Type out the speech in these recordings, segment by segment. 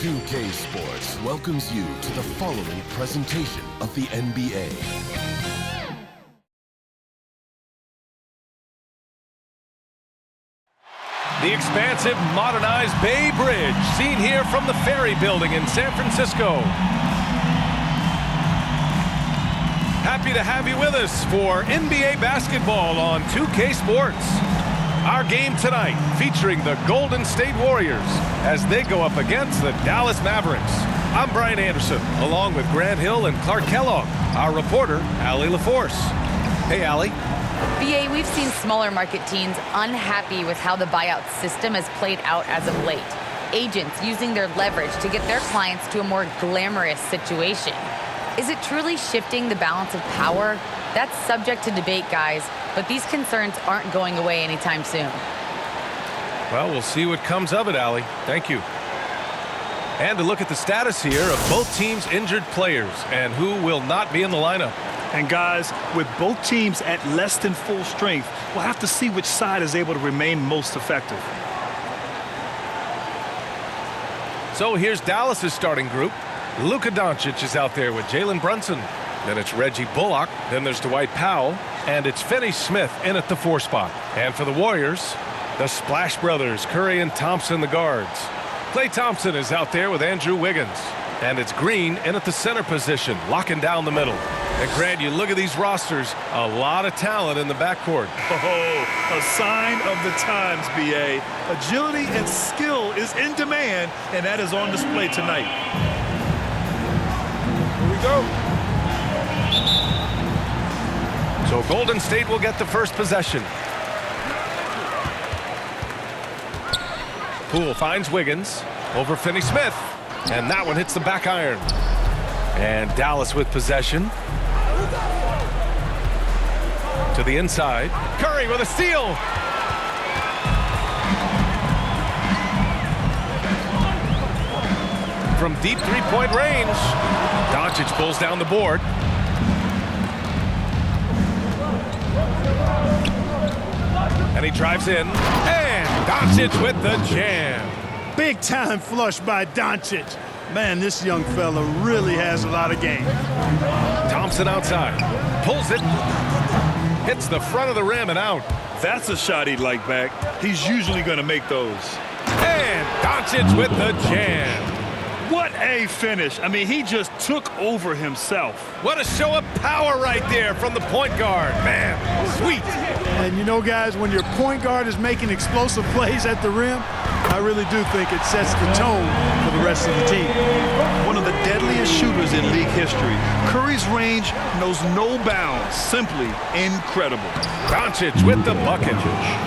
2K Sports welcomes you to the following presentation of the NBA. The expansive, modernized Bay Bridge, seen here from the Ferry Building in San Francisco. Happy to have you with us for NBA basketball on 2K Sports. Our game tonight featuring the Golden State Warriors as they go up against the Dallas Mavericks. I'm Brian Anderson, along with Grant Hill and Clark Kellogg, our reporter, Allie LaForce. Hey, Allie. BA, we've seen smaller market teams unhappy with how the buyout system has played out as of late. Agents using their leverage to get their clients to a more glamorous situation. Is it truly shifting the balance of power? That's subject to debate, guys, but these concerns aren't going away anytime soon. Well, we'll see what comes of it, Allie. Thank you. And to look at the status here of both teams' injured players and who will not be in the lineup. And guys, with both teams at less than full strength, we'll have to see which side is able to remain most effective. So here's Dallas's starting group. Luca Doncic is out there with Jalen Brunson. Then it's Reggie Bullock. Then there's Dwight Powell. And it's Finney Smith in at the 4 spot. And for the Warriors, the Splash Brothers, Curry and Thompson, the guards. Klay Thompson is out there with Andrew Wiggins. And it's Green in at the center position, locking down the middle. And Grant, you look at these rosters, a lot of talent in the backcourt. Oh, a sign of the times, BA. Agility and skill is in demand, and that is on display tonight. Here we go. So Golden State will get the first possession. Poole finds Wiggins over Finney Smith. And that one hits the back iron. And Dallas with possession. To the inside. Curry with a steal. From deep three-point range. Doncic pulls down the board. And he drives in. And Doncic with the jam. Big time flush by Doncic. Man, this young fella really has a lot of game. Thompson outside. Pulls it. Hits the front of the rim and out. That's a shot he'd like back. He's usually going to make those. And Doncic with the jam. What a finish. I mean, he just took over himself. What a show of power right there from the point guard. Man, sweet. And you know, guys, when your point guard is making explosive plays at the rim, I really do think it sets the tone for the rest of the team. One of the deadliest shooters in league history. Curry's range knows no bounds. Simply incredible. Doncic with the bucket.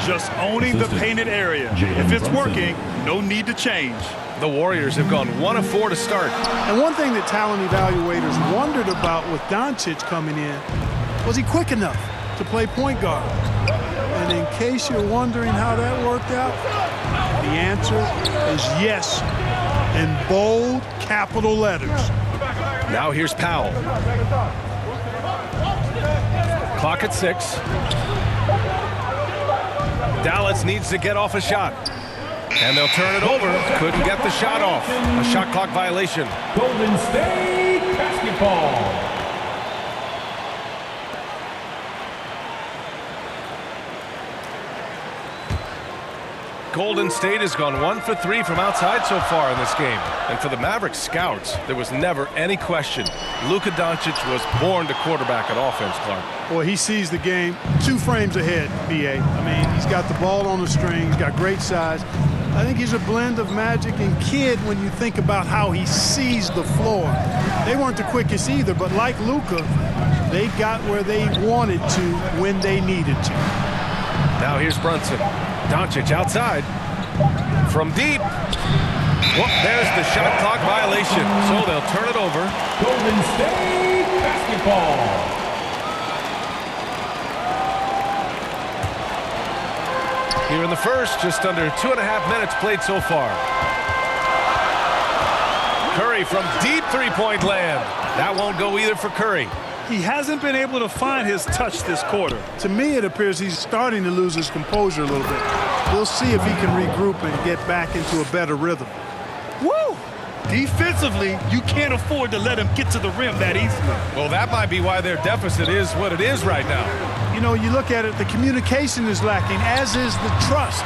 Just owning the painted area. If it's working, no need to change. The Warriors have gone 1 of 4 to start. And one thing that talent evaluators wondered about with Doncic coming in, was he quick enough to play point guard? And in case you're wondering how that worked out, the answer is yes, in bold capital letters. Now here's Powell. Clock at 6. Dallas needs to get off a shot. And they'll turn it over. Couldn't get the shot off. A shot clock violation. Golden State basketball. Golden State has gone 1 for 3 from outside so far in this game. And for the Mavericks scouts, there was never any question. Luca Doncic was born to quarterback an offense, Clark. Boy, he sees the game 2 frames ahead, BA. I mean, he's got the ball on the string. He's got great size. I think he's a blend of magic and kid when you think about how he sees the floor. They weren't the quickest either, but like Luca, they got where they wanted to when they needed to. Now here's Brunson. Doncic outside. From deep. Well, there's the shot clock violation. So they'll turn it over. Golden State basketball. Here in the first, just under 2.5 minutes played so far. Curry from deep three-point land. That won't go either for Curry. He hasn't been able to find his touch this quarter. To me, it appears he's starting to lose his composure a little bit. We'll see if he can regroup and get back into a better rhythm. Woo! Defensively, you can't afford to let him get to the rim that easily. Well, that might be why their deficit is what it is right now. You know, you look at it, the communication is lacking, as is the trust.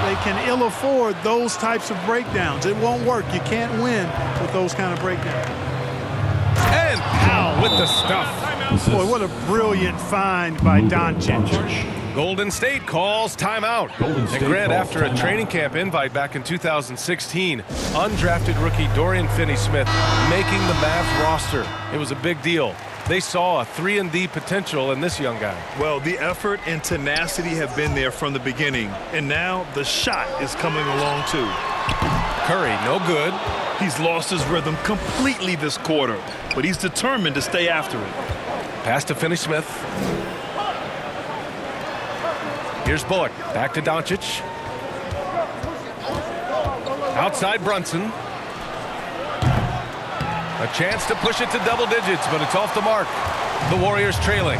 They can ill afford those types of breakdowns. It won't work. You can't win with those kind of breakdowns. And Powell with the stuff. Boy, what a brilliant find by Doncic. Golden State calls timeout. And Grant, after a training camp invite back in 2016, undrafted rookie Dorian Finney-Smith making the Mavs roster. It was a big deal. They saw a 3-and-D potential in this young guy. Well, the effort and tenacity have been there from the beginning, and now the shot is coming along too. Curry, no good. He's lost his rhythm completely this quarter, but he's determined to stay after it. Pass to Finney-Smith. Here's Bullock. Back to Doncic. Outside Brunson. A chance to push it to double digits, but it's off the mark. The Warriors trailing.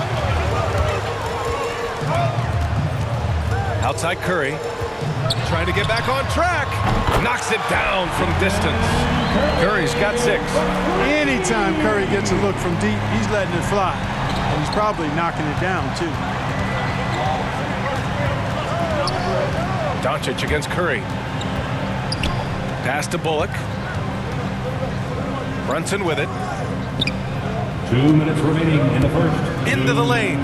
Outside Curry. Trying to get back on track. Knocks it down from distance. Curry's got 6. Anytime Curry gets a look from deep, he's letting it fly. And he's probably knocking it down, too. Doncic against Curry. Pass to Bullock. Brunson with it. 2 minutes remaining in the first. Into the lane.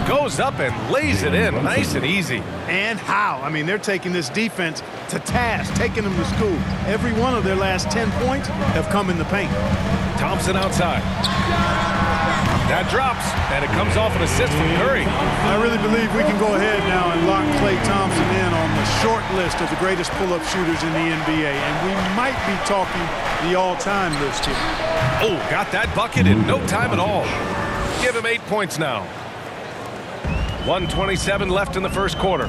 Goes up and lays it in. Nice and easy. And how? I mean, they're taking this defense to task, taking them to school. Every one of their last 10 points have come in the paint. Thompson outside. That drops, and it comes off an assist from Curry. I really believe we can go ahead now and lock Klay Thompson in on the short list of the greatest pull-up shooters in the NBA, and we might be talking the all-time list here. Oh, got that bucket in no time at all. Give him 8 points now. 1:27 left in the first quarter.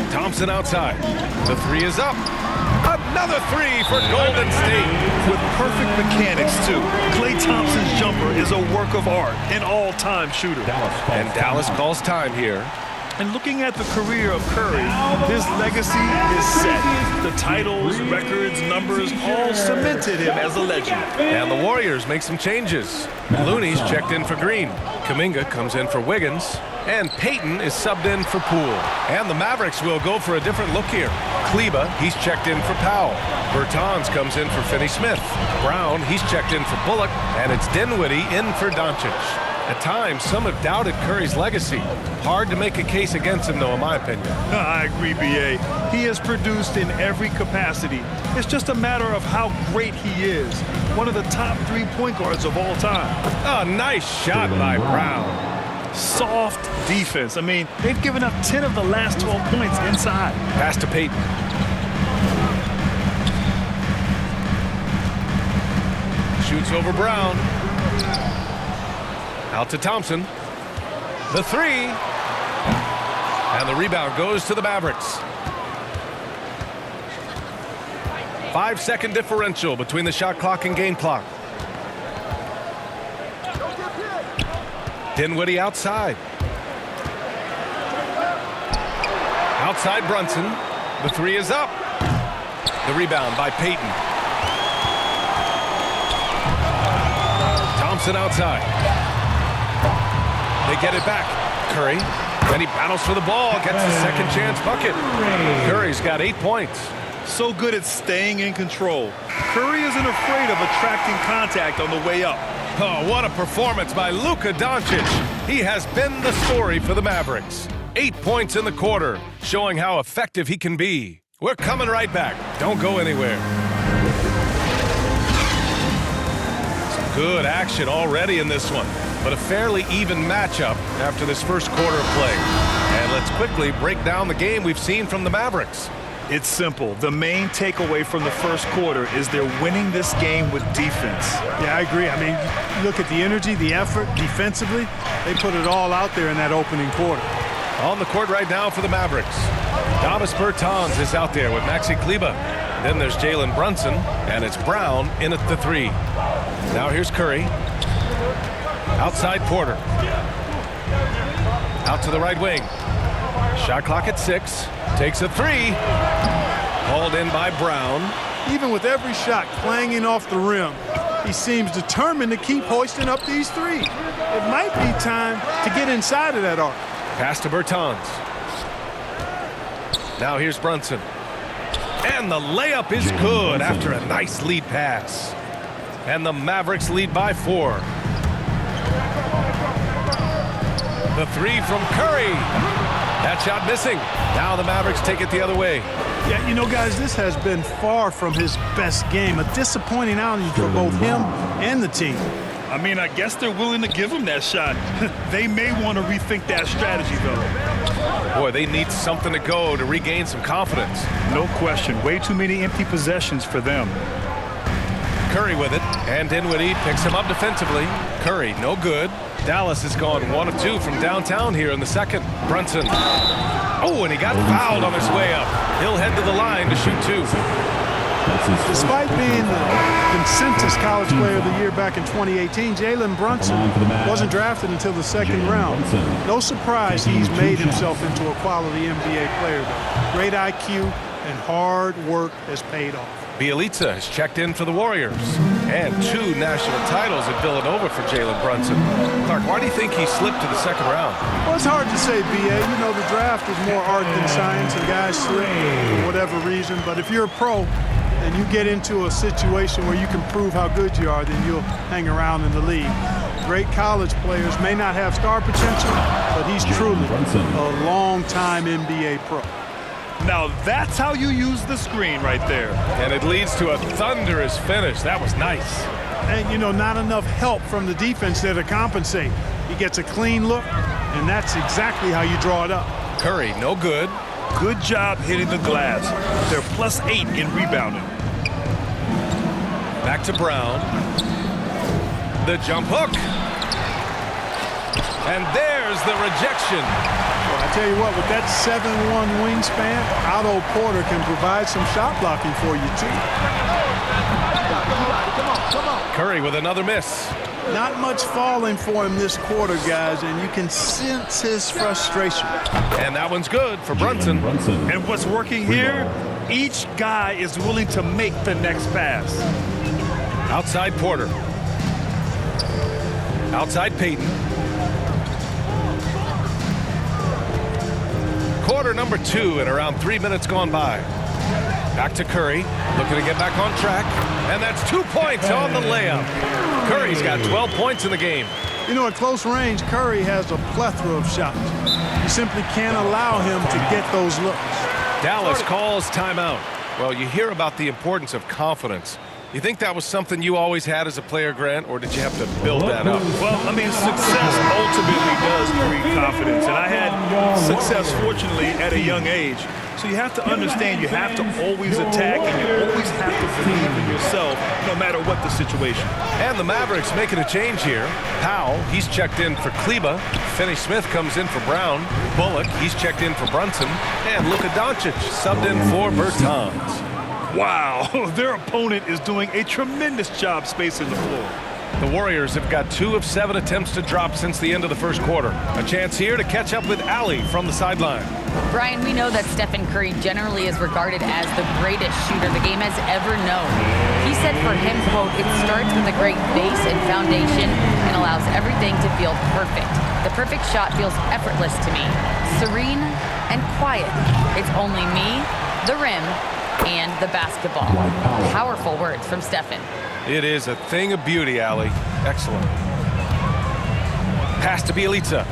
Thompson outside. The 3 is up. Another 3 for Golden State. With perfect mechanics, too. Klay Thompson's jumper is a work of art, an all-time shooter. And Dallas calls time here. And looking at the career of Curry, his legacy is set. The titles, records, numbers all cemented him as a legend. And the Warriors make some changes. Looney's checked in for Green. Kuminga comes in for Wiggins. And Payton is subbed in for Poole. And the Mavericks will go for a different look here. Kleba, he's checked in for Powell. Bertans comes in for Finney-Smith. Brown, he's checked in for Bullock. And it's Dinwiddie in for Doncic. At times, some have doubted Curry's legacy. Hard to make a case against him, though, in my opinion. I agree, B.A. He has produced in every capacity. It's just a matter of how great he is. One of the top 3 point guards of all time. A nice shot by Brown. Soft defense. I mean, they've given up 10 of the last 12 points inside. Pass to Payton. Shoots over Brown. Out to Thompson. The 3. And the rebound goes to the Mavericks. 5-second differential between the shot clock and game clock. Dinwiddie outside. Outside Brunson. The 3 is up. The rebound by Payton. Thompson outside. They get it back. Curry. Then he battles for the ball. Gets the second chance bucket. Curry's got 8 points. So good at staying in control. Curry isn't afraid of attracting contact on the way up. Oh, what a performance by Luca Doncic. He has been the story for the Mavericks. 8 points in the quarter, showing how effective he can be. We're coming right back. Don't go anywhere. Some good action already in this one, but a fairly even matchup after this first quarter of play. And let's quickly break down the game we've seen from the Mavericks. It's simple. The main takeaway from the first quarter is they're winning this game with defense. Yeah, I agree. I mean, look at the energy, the effort, defensively. They put it all out there in that opening quarter. On the court right now for the Mavericks. Davis Bertans is out there with Maxi Kleba. Then there's Jalen Brunson, and it's Brown in at the 3. Now here's Curry. Outside Porter. Out to the right wing. Shot clock at 6. Takes a 3. Hauled in by Brown. Even with every shot clanging off the rim, he seems determined to keep hoisting up these threes. It might be time to get inside of that arc. Pass to Bertans. Now here's Brunson. And the layup is good after a nice lead pass. And the Mavericks lead by 4. The three from Curry. That shot missing. Now the Mavericks take it the other way. Yeah, you know, guys, this has been far from his best game. A disappointing outing for both him and the team. I mean, I guess they're willing to give him that shot. They may want to rethink that strategy, though. Boy, they need something to go to regain some confidence. No question. Way too many empty possessions for them. Curry with it, and Dinwiddie picks him up defensively. Curry, no good. Dallas has gone 1 of 2 from downtown here in the second. Brunson. Oh, and he got fouled on his way up. He'll head to the line to shoot 2. Despite being the consensus college player of the year back in 2018, Jalen Brunson wasn't drafted until the second round. No surprise he's made himself into a quality NBA player, though. Great IQ and hard work has paid off. Bielitsa has checked in for the Warriors. And 2 national titles at Villanova for Jalen Brunson. Clark, why do you think he slipped to the second round? Well, it's hard to say, B.A. You know, the draft is more art than science, and guys slip for whatever reason. But if you're a pro and you get into a situation where you can prove how good you are, then you'll hang around in the league. Great college players may not have star potential, but he's truly a long-time NBA pro. Now that's how you use the screen right there. And it leads to a thunderous finish. That was nice. And, you know, not enough help from the defense there to compensate. He gets a clean look, and that's exactly how you draw it up. Curry, no good. Good job hitting the glass. They're +8 in rebounding. Back to Brown. The jump hook. And there's the rejection. Well, I tell you what, with that 7'1" wingspan, Otto Porter can provide some shot blocking for you, too. Curry with another miss. Not much falling for him this quarter, guys, and you can sense his frustration. And that one's good for Brunson. And what's working here, each guy is willing to make the next pass. Outside Porter. Outside Payton. Quarter number 2 and around 3 minutes gone by. Back to Curry, looking to get back on track. And that's 2 points on the layup. Curry's got 12 points in the game. You know, at close range, Curry has a plethora of shots. You simply can't allow him to get those looks. Dallas calls timeout. Well, you hear about the importance of confidence. You think that was something you always had as a player, Grant, or did you have to build that up? Well, I mean, success ultimately does breed confidence. And I had success, fortunately, at a young age. So you have to understand you have to always attack and you always have to believe in yourself no matter what the situation. And the Mavericks making a change here. Powell, he's checked in for Kleba. Finney-Smith comes in for Brown. Bullock, he's checked in for Brunson. And Luca Doncic subbed in for Bertans. Wow, their opponent is doing a tremendous job spacing the floor. The Warriors have got 2 of 7 attempts to drop since the end of the first quarter. A chance here to catch up with Allie from the sideline. Brian, we know that Stephen Curry generally is regarded as the greatest shooter the game has ever known. He said for him, quote, "It starts with a great base and foundation and allows everything to feel perfect. The perfect shot feels effortless to me, serene and quiet. It's only me, the rim, and the basketball." Powerful words from Stephen. It is a thing of beauty, Allie. Excellent. Pass to Bielitsa.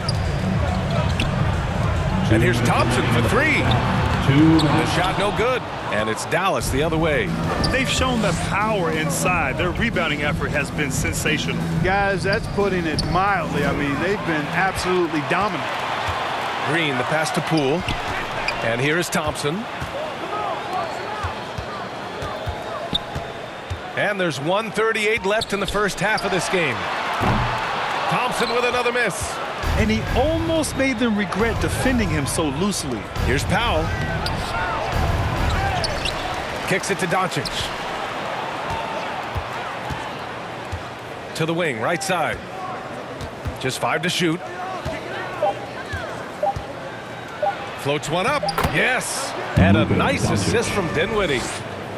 And here's Thompson for 3. The shot no good. And it's Dallas the other way. They've shown the power inside. Their rebounding effort has been sensational. Guys, that's putting it mildly. I mean, they've been absolutely dominant. Green, the pass to Poole. And here is Thompson. And there's 1:38 left in the first half of this game. Thompson with another miss. And he almost made them regret defending him so loosely. Here's Powell. Kicks it to Doncic. To the wing, right side. Just 5 to shoot. Floats one up. Yes. And a nice assist from Dinwiddie.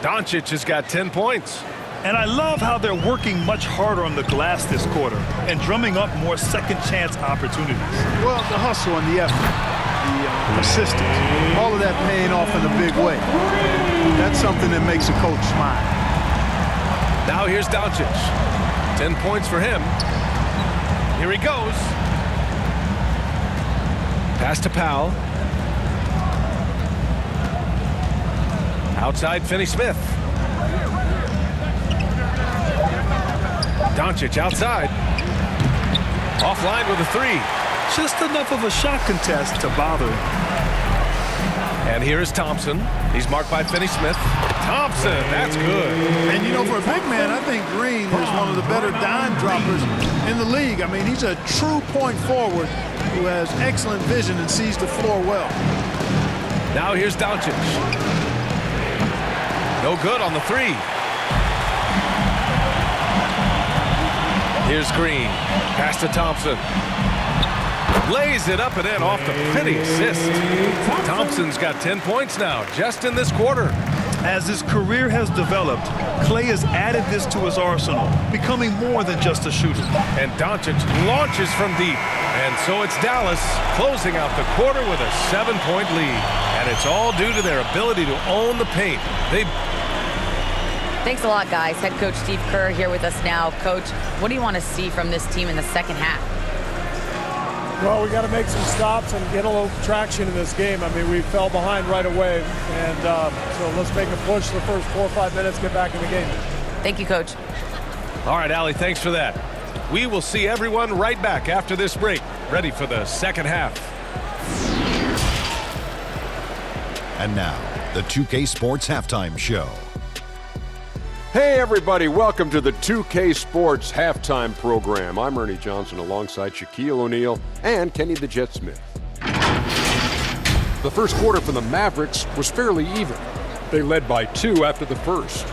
Doncic has got 10 points. And I love how they're working much harder on the glass this quarter and drumming up more second chance opportunities. Well, the hustle and the effort, the persistence, all of that paying off in a big way. That's something that makes a coach smile. Now here's Doncic. 10 points for him. Here he goes. Pass to Powell. Outside Finney-Smith. Doncic outside. Offline with a three. Just enough of a shot contest to bother him. And here is Thompson. He's marked by Finney-Smith. Thompson, that's good. And, you know, for a big man, I think Green is one of the better dime droppers in the league. I mean, he's a true point forward who has excellent vision and sees the floor well. Now here's Doncic. No good on the three. Here's Green. Pass to Thompson. Lays it up and in off the pretty assist. Thompson's got 10 points now, just in this quarter. As his career has developed, Klay has added this to his arsenal, becoming more than just a shooter. And Doncic launches from deep. And so it's Dallas closing out the quarter with a 7-point lead. And it's all due to their ability to own the paint. Thanks a lot, guys. Head coach Steve Kerr here with us now. Coach, what do you want to see from this team in the second half? Well, we got to make some stops and get a little traction in this game. I mean, we fell behind right away, and so let's make a push the first 4 or 5 minutes, get back in the game. Thank you, Coach. All right, Allie, thanks for that. We will see everyone right back after this break, ready for the second half. And now, the 2K Sports Halftime Show. Hey everybody, welcome to the 2K Sports Halftime Program. I'm Ernie Johnson alongside Shaquille O'Neal and Kenny the Jet Smith. The first quarter for the Mavericks was fairly even. They led by 2 after the first.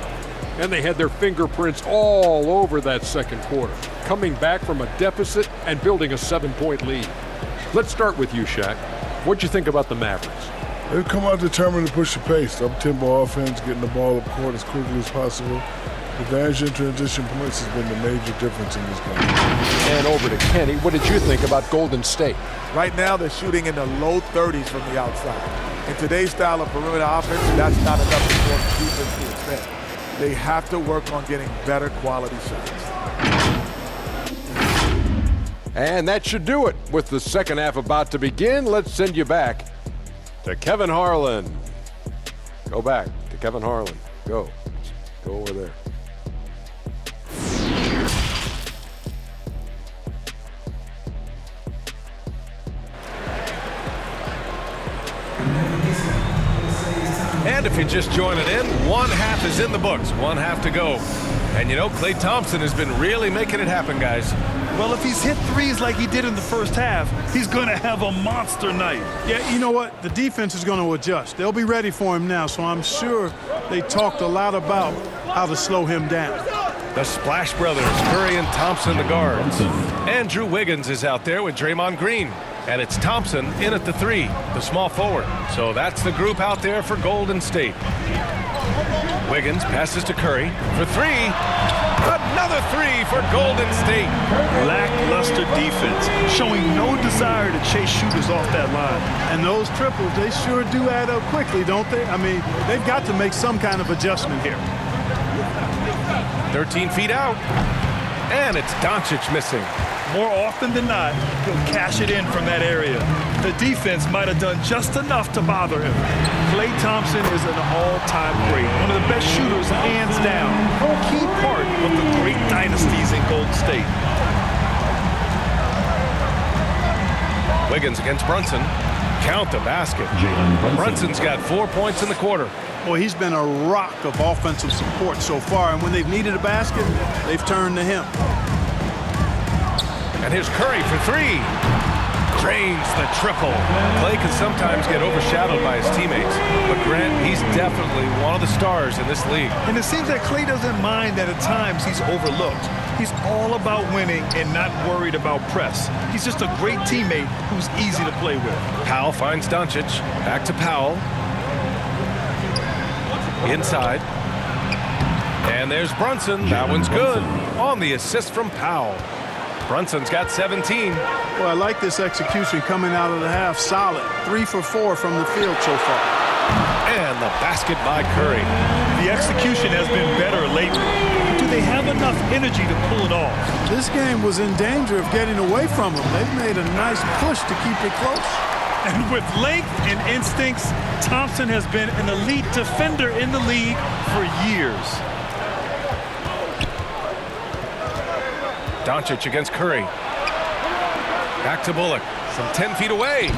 And they had their fingerprints all over that second quarter, coming back from a deficit and building a 7-point lead. Let's start with you, Shaq. What'd you think about the Mavericks? They've come out determined to push the pace. Up-tempo offense, getting the ball up court as quickly as possible. Advantage in transition points has been the major difference in this game. And over to Kenny. What did you think about Golden State? Right now, they're shooting in the low 30s from the outside. In today's style of perimeter offense, that's not enough to force defense to extend. They have to work on getting better quality shots. And that should do it. With the second half about to begin, let's send you back to Kevin Harlan. Go back to Kevin Harlan. Go over there. And if you're just joining in, one half is in the books, one half to go. And you know, Klay Thompson has been really making it happen, guys. Well, if he's hit threes like he did in the first half, he's going to have a monster night. Yeah, you know what? The defense is going to adjust. They'll be ready for him now, so I'm sure they talked a lot about how to slow him down. The Splash Brothers, Curry and Thompson, the guards. Andrew Wiggins is out there with Draymond Green. And it's Thompson in at the 3, the small forward. So that's the group out there for Golden State. Wiggins passes to Curry for 3. Another 3 for Golden State. Lackluster defense, showing no desire to chase shooters off that line. And those triples, they sure do add up quickly, don't they? I mean, they've got to make some kind of adjustment here. 13 feet out. And it's Doncic missing. More often than not, he'll cash it in from that area. The defense might have done just enough to bother him. Klay Thompson is an all-time great, one of the best shooters hands down. A key part of the great dynasties in Golden State. Wiggins against Brunson. Count the basket. Brunson's got 4 points in the quarter. Well, he's been a rock of offensive support so far, and when they've needed a basket, they've turned to him. And here's Curry for 3. Drains the triple. Klay can sometimes get overshadowed by his teammates, but Grant, he's definitely one of the stars in this league. And it seems that Klay doesn't mind that at times he's overlooked. He's all about winning and not worried about press. He's just a great teammate who's easy to play with. Powell finds Doncic. Back to Powell. Inside. And there's Brunson. That one's good. On the assist from Powell. Brunson's got 17. Well, I like this execution coming out of the half. Solid. 3 for 4 from the field so far. And the basket by Curry. The execution has been better lately. Do they have enough energy to pull it off? This game was in danger of getting away from them. They've made a nice push to keep it close. And with length and instincts, Thompson has been an elite defender in the league for years. Doncic against Curry. Back to Bullock from 10 feet away.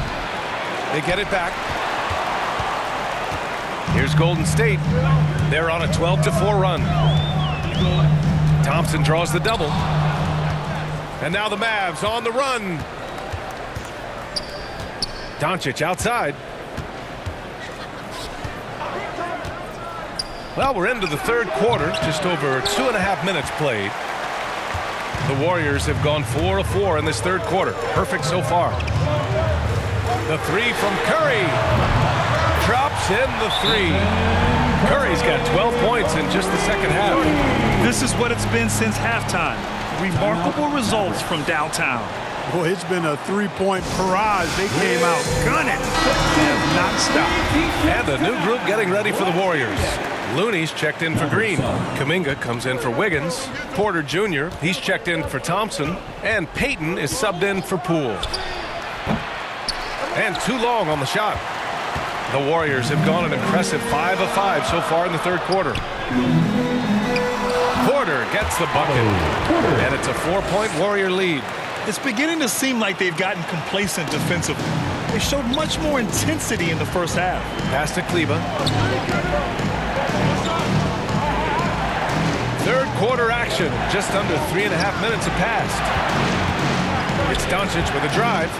They get it back. Here's Golden State. They're on a 12-4 run. Thompson draws the double. And now the Mavs on the run. Doncic outside. Well, we're into the third quarter. Just over 2.5 minutes played. The Warriors have gone 4 of 4 in this third quarter. Perfect so far. The three from Curry. Drops in the three. Curry's got 12 points in just the second half. This is what it's been since halftime. Remarkable results from downtown. Boy, it's been a three-point barrage. They came out gunning. Have not stopped. And a new group getting ready for the Warriors. Looney's checked in for Green. Kuminga comes in for Wiggins. Porter Jr., he's checked in for Thompson. And Payton is subbed in for Poole. And too long on the shot. The Warriors have gone an impressive 5 of 5 so far in the third quarter. Porter gets the bucket. And it's a 4-point Warrior lead. It's beginning to seem like they've gotten complacent defensively. They showed much more intensity in the first half. Pass to Kleba. Third quarter action. Just under 3.5 minutes have passed. It's Doncic with a drive.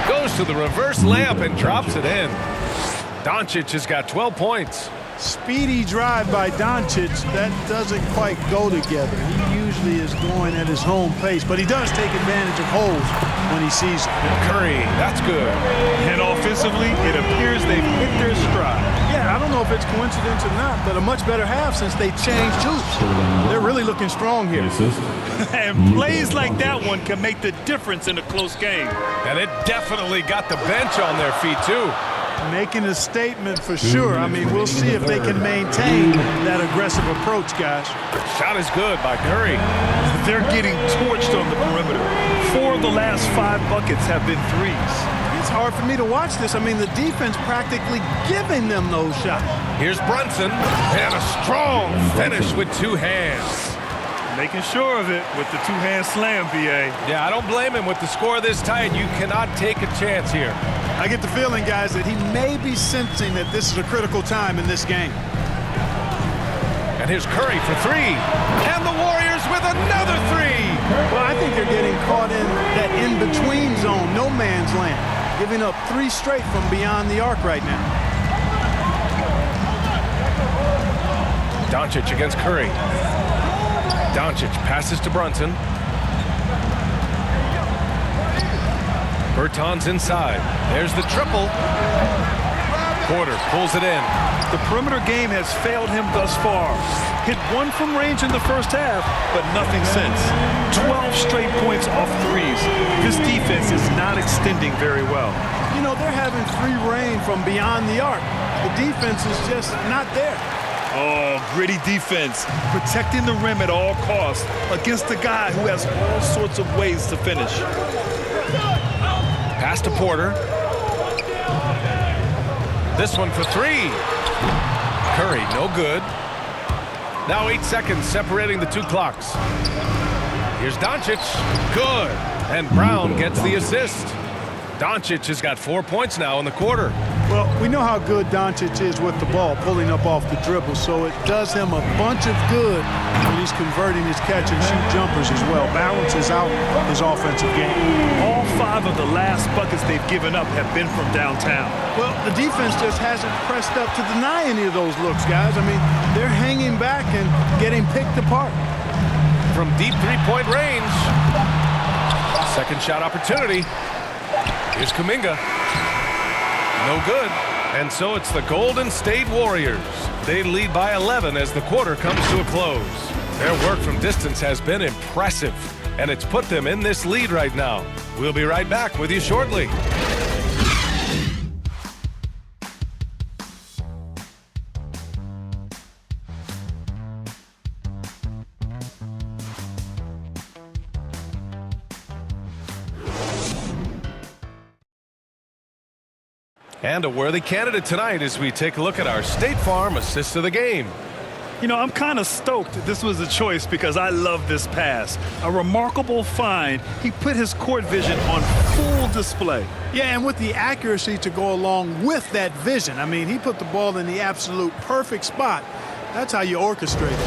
Goes to the reverse layup and drops it in. Doncic has got 12 points. Speedy drive by Doncic. That doesn't quite go together. He usually is going at his home pace, but he does take advantage of holes when he sees them. Curry, that's good. And offensively, it appears they've hit their stride. Yeah, I don't know if it's coincidence or not, but a much better half since they changed hoops. They're really looking strong here. And plays like that one can make the difference in a close game. And it definitely got the bench on their feet, too. Making a statement for sure. I mean, we'll see if they can maintain that aggressive approach, guys. Shot is good by Curry. They're getting torched on the perimeter. 4 of the last 5 buckets have been threes. It's hard for me to watch this. I mean, the defense practically giving them those shots. Here's Brunson, and a strong finish with 2 hands. Making sure of it with the 2-hand slam, B.A. Yeah, I don't blame him with the score this tight. You cannot take a chance here. I get the feeling, guys, that he may be sensing that this is a critical time in this game. And here's Curry for 3. And the Warriors with another 3. Well, I think they're getting caught in that in-between zone, no man's land. Giving up 3 straight from beyond the arc right now. Doncic against Curry. Doncic passes to Brunson. Bertans inside. There's the triple. Porter pulls it in. The perimeter game has failed him thus far. Hit 1 from range in the first half, but nothing since. 12 straight points off threes. This defense is not extending very well. You know, they're having free reign from beyond the arc. The defense is just not there. Oh, gritty defense. Protecting the rim at all costs against a guy who has all sorts of ways to finish. Pass to Porter. This one for 3. Curry, no good. Now 8 seconds separating the 2 clocks. Here's Doncic. Good. And Brown gets the assist. Doncic has got 4 points now in the quarter. Well, we know how good Doncic is with the ball, pulling up off the dribble, so it does him a bunch of good when he's converting his catch-and-shoot jumpers as well. Balances out his offensive game. All 5 of the last buckets they've given up have been from downtown. Well, the defense just hasn't pressed up to deny any of those looks, guys. I mean, they're hanging back and getting picked apart. From deep 3-point range. Second shot opportunity. Here's Kuminga. No good. And so it's the Golden State Warriors. They lead by 11 as the quarter comes to a close. Their work from distance has been impressive, and it's put them in this lead right now. We'll be right back with you shortly. And a worthy candidate tonight as we take a look at our State Farm assist of the game. You know, I'm kind of stoked this was a choice because I love this pass. A remarkable find. He put his court vision on full display. Yeah, and with the accuracy to go along with that vision. I mean, he put the ball in the absolute perfect spot. That's how you orchestrate it.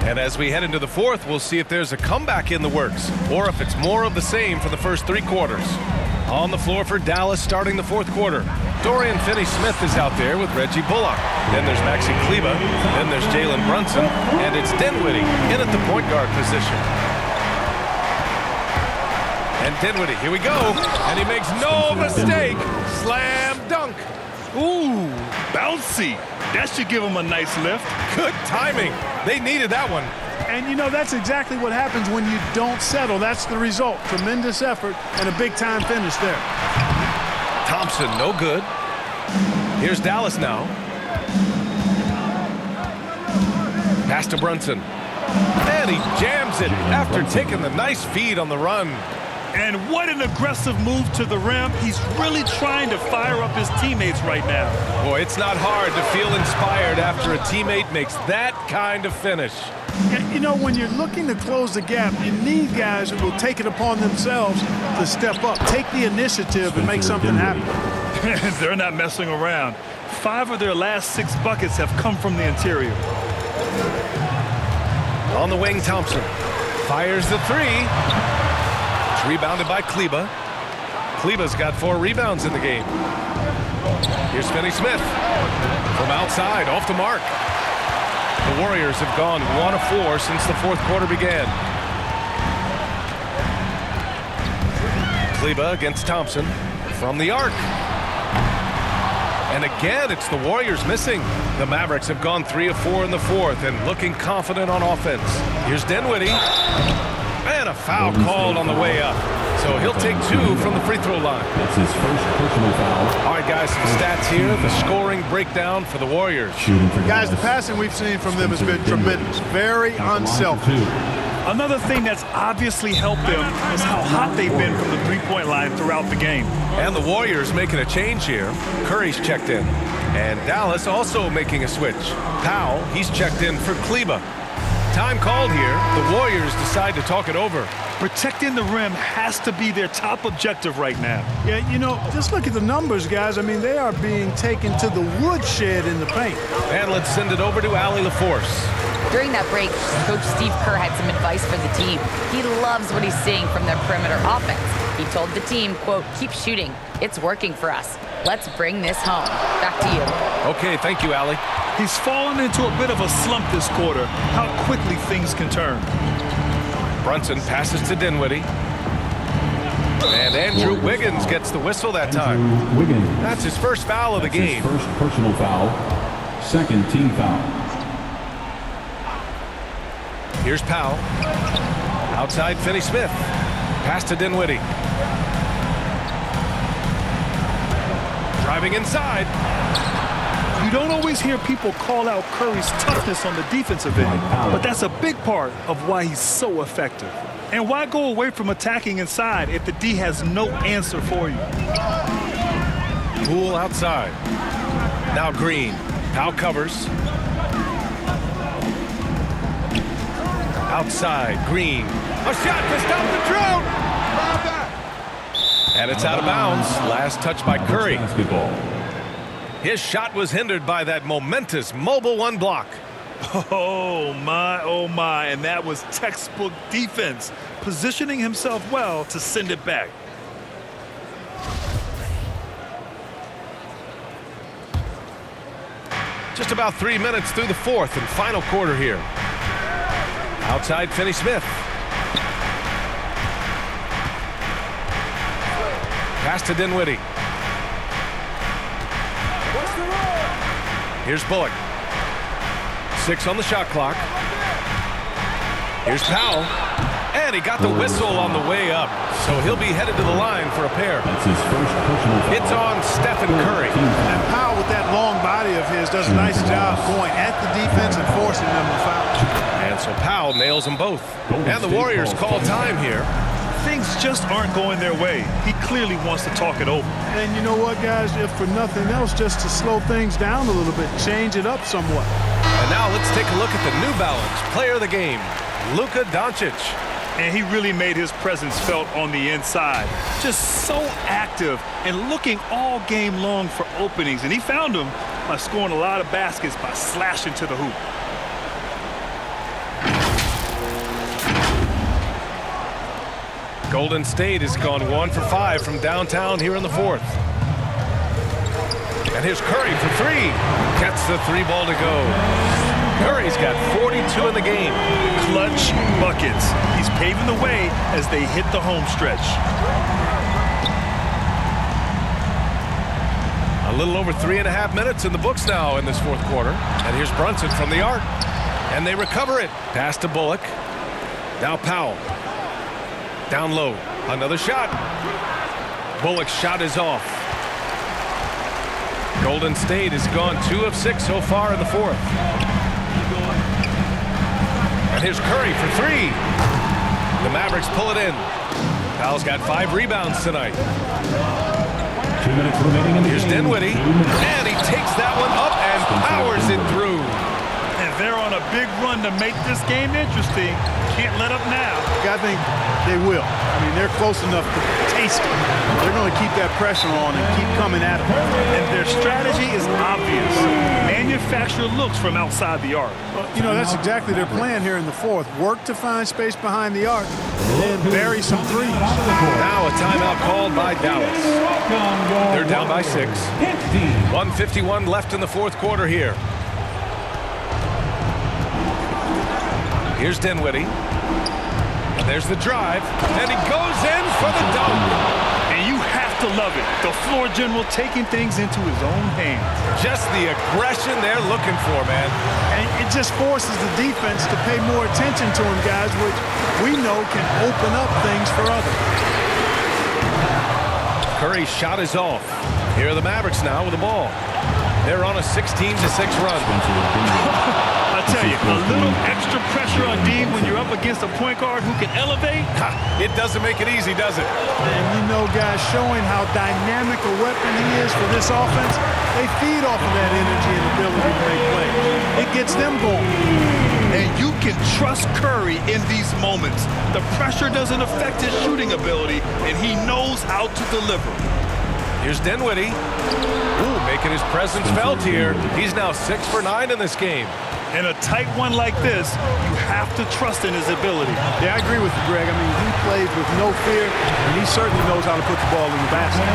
And as we head into the fourth, we'll see if there's a comeback in the works or if it's more of the same for the first 3 quarters. On the floor for Dallas starting the fourth quarter. Dorian Finney-Smith is out there with Reggie Bullock. Then there's Maxi Kleber. Then there's Jalen Brunson. And it's Dinwiddie in at the point guard position. And Dinwiddie, here we go. And he makes no mistake. Slam dunk. Ooh, bouncy. That should give him a nice lift. Good timing. They needed that one. And, you know, that's exactly what happens when you don't settle. That's the result. Tremendous effort and a big-time finish there. Thompson, no good. Here's Dallas now. Pass to Brunson. And he jams it after taking the nice feed on the run. And what an aggressive move to the rim. He's really trying to fire up his teammates right now. Boy, it's not hard to feel inspired after a teammate makes that kind of finish. You know, when you're looking to close the gap, you need guys who will take it upon themselves to step up, take the initiative, and make something happen. They're not messing around. 5 of their last 6 buckets have come from the interior. On the wing, Thompson fires the 3. It's rebounded by Kleber. Kleber's got 4 rebounds in the game. Here's Finney-Smith from outside, off the mark. The Warriors have gone 1 of 4 since the fourth quarter began. Kleber against Thompson from the arc. And again, it's the Warriors missing. The Mavericks have gone 3 of 4 in the fourth and looking confident on offense. Here's Dinwiddie. And a foul called on the way up. So he'll take 2 from the free throw line. That's his first personal foul. All right, guys, some stats here. The scoring breakdown for the Warriors. Guys, the passing we've seen from them has been tremendous. Very unselfish. Another thing that's obviously helped them is how hot they've been from the three-point line throughout the game. And the Warriors making a change here. Curry's checked in. And Dallas also making a switch. Powell, he's checked in for Kleber. Time called here. The Warriors decide to talk it over. Protecting the rim has to be their top objective right now. Yeah, you know, just look at the numbers, guys. I mean, they are being taken to the woodshed in the paint. And let's send it over to Allie LaForce. During that break, Coach Steve Kerr had some advice for the team. He loves what he's seeing from their perimeter offense. He told the team, quote, "Keep shooting. It's working for us. Let's bring this home." Back to you. Okay, thank you, Allie. He's fallen into a bit of a slump this quarter. How quickly things can turn. Brunson passes to Dinwiddie. And Andrew Wiggins gets the whistle that time. Wiggins. That's his first foul of the game. His first personal foul. Second team foul. Here's Powell. Outside Finney-Smith. Pass to Dinwiddie. Driving inside. You don't always hear people call out Curry's toughness on the defensive end, but that's a big part of why he's so effective. And why go away from attacking inside if the D has no answer for you? Poole outside. Now Green. Powell covers. Outside, Green. A shot to stop the drought! And it's out of bounds. Last touch by Curry. Basketball. His shot was hindered by that momentous mobile 1 block. Oh my, and that was textbook defense, positioning himself well to send it back. Just about 3 minutes through the fourth and final quarter here. Outside Finney-Smith. Pass to Dinwiddie. Here's Bullock. 6 on the shot clock. Here's Powell. And he got the whistle on the way up. So he'll be headed to the line for a pair. That's his first personal foul. It's on Stephen Curry. And Powell, with that long body of his, does a nice job going at the defense and forcing them to foul. And so Powell nails them both. And the Warriors call time here. Things just aren't going their way. He clearly wants to talk it over. And you know what, guys? If for nothing else, just to slow things down a little bit, change it up somewhat. And now let's take a look at the New Balance player of the game, Luca Doncic. And he really made his presence felt on the inside. Just so active and looking all game long for openings. And he found them by scoring a lot of baskets by slashing to the hoop. Golden State has gone 1 for 5 from downtown here in the fourth. And here's Curry for 3. Gets the 3 ball to go. Curry's got 42 in the game. Clutch buckets. He's paving the way as they hit the home stretch. A little over 3.5 minutes in the books now in this fourth quarter. And here's Brunson from the arc. And they recover it. Pass to Bullock. Now Powell. Down low. Another shot. Bullock's shot is off. Golden State has gone 2 of 6 so far in the fourth. And here's Curry for 3. The Mavericks pull it in. Powell's got 5 rebounds tonight. 2 minutes remaining in the Here's game. Dinwiddie. And he takes that one up and powers it through. And they're on a big run to make this game interesting. Can't let up now. I think they will. I mean, they're close enough to taste it. They're going to keep that pressure on and keep coming at them. And their strategy is obvious. Manufacture looks from outside the arc. Well, you know, that's exactly their plan here in the fourth. Work to find space behind the arc and then bury some threes. Now a timeout called by Dallas. They're down by 6. 1:51 left in the fourth quarter here. Here's Dinwiddie. There's the drive, and he goes in for the dunk. And you have to love it. The floor general taking things into his own hands. Just the aggression they're looking for, man. And it just forces the defense to pay more attention to him, guys, which we know can open up things for others. Curry's shot is off. Here are the Mavericks now with the ball. They're on a 16-6 run. I tell you, a little extra pressure on D when you're up against a point guard who can elevate. It doesn't make it easy, does it? And you know, guys, showing how dynamic a weapon he is for this offense, they feed off of that energy and ability to make plays. It gets them going. And you can trust Curry in these moments. The pressure doesn't affect his shooting ability, and he knows how to deliver. Here's Dinwiddie. Ooh, making his presence felt here. He's now 6 for 9 in this game. In a tight one like this, you have to trust in his ability. Yeah, I agree with you, Greg. I mean, he plays with no fear, and he certainly knows how to put the ball in the basket.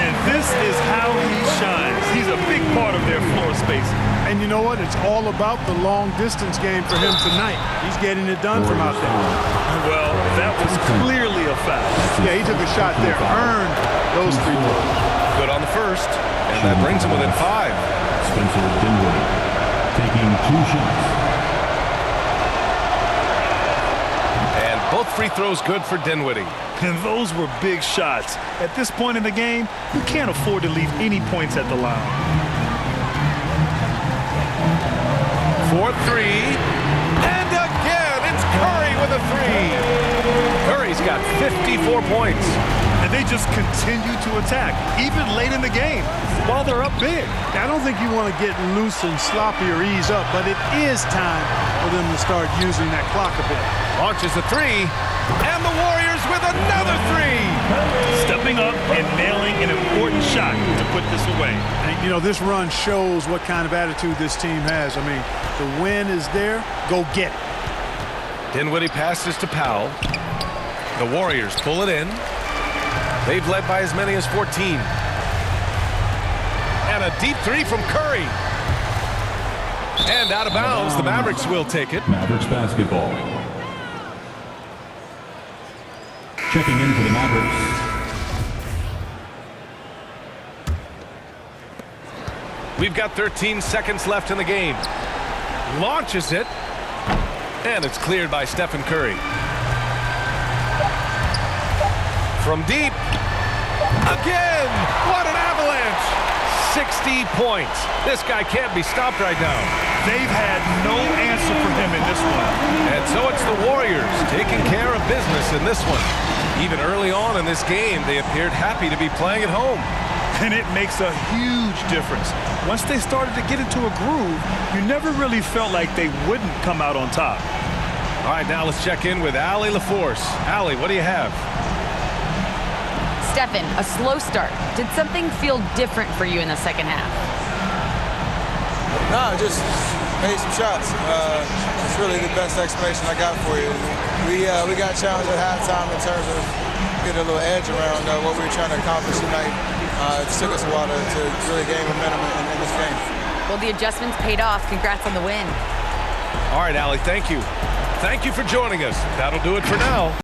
And this is how he shines. He's a big part of their floor spacing. And you know what? It's all about the long-distance game for him tonight. He's getting it done from out there. Well, that was clearly a foul. Yeah, he took a shot there. Earned those 3 points. Good on the first, and that brings him within 5. Spencer Dinwiddie taking 2 shots. And both free throws good for Dinwiddie. And those were big shots. At this point in the game, you can't afford to leave any points at the line. 4-3. And again, it's Curry with a 3. Curry's got 54 points. And they just continue to attack, even late in the game, while they're up big. I don't think you want to get loose and sloppy or ease up, but it is time for them to start using that clock a bit. Launches a 3, and the Warriors with another 3. Stepping up and nailing an important shot to put this away. And, you know, this run shows what kind of attitude this team has. I mean, the win is there. Go get it. Dinwiddie passes to Powell. The Warriors pull it in. They've led by as many as 14. And a deep 3 from Curry. And out of bounds, the Mavericks will take it. Mavericks basketball. Checking in for the Mavericks. We've got 13 seconds left in the game. Launches it. And it's cleared by Stephen Curry. From deep. Again! What an avalanche! 60 points. This guy can't be stopped right now. They've had no answer for him in this one. And so it's the Warriors taking care of business in this one. Even early on in this game, they appeared happy to be playing at home. And it makes a huge difference. Once they started to get into a groove, you never really felt like they wouldn't come out on top. All right, now let's check in with Allie LaForce. Allie, what do you have? Stephen, a slow start. Did something feel different for you in the second half? No, just made some shots. It's really the best explanation I got for you. We got challenged at halftime in terms of getting a little edge around what we were trying to accomplish tonight. It took us a while to really gain momentum in this game. Well, the adjustments paid off. Congrats on the win. All right, Allie, thank you. Thank you for joining us. That'll do it for now.